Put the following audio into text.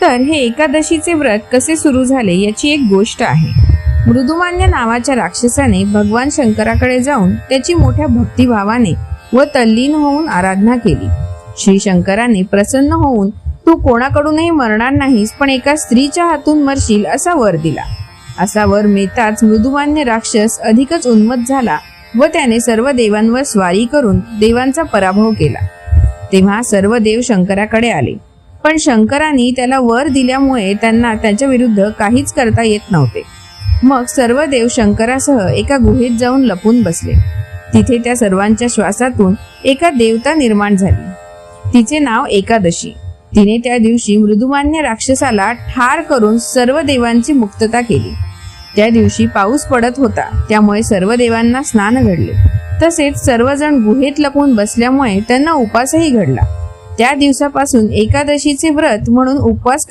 तर हे एकादशीचे व्रत कसे सुरू झाले याची एक गोष्ट आहे। मृदुमान्य नावाच्या राक्षसाने भगवान शंकराकडे जाऊन त्याची मोठ्या भक्तिभावाने व तल्लीन होऊन आराधना केली। श्री शंकराने प्रसन्न होऊन तू कोणाकडूनही मरणार नाहीस, पण एका स्त्रीच्या हातून मरशील असा वर दिला। असा वर मिळताच मृदुमान्य राक्षस अधिकच उन्मत्त झाला व त्याने सर्व देवांवर स्वारी करून देवांचा पराभव केला। तेव्हा सर्व देव शंकराकडे आले, पण शंकराने त्याला वर दिल्यामुळे त्यांना त्याच्या विरुद्ध काहीच करता येत नव्हते। मग सर्व देव शंकरासह एका गुहेत जाऊन लपून बसले। तिथे त्या सर्वांच्या श्वासातून एका देवता निर्माण झाली। तिचे नाव एकादशी। तिने त्या दिवशी मृदुमान्य राक्षसाला ठार करून सर्व देवांची मुक्तता केली। त्या दिवशी पाऊस पडत होता, त्यामुळे सर्व देवांना स्नान घडले। तसेच सर्वजण गुहेत लपून बसल्यामुळे त्यांना उपासही घडला। त्या दिवसापासून एकादशीचे व्रत म्हणून उपवास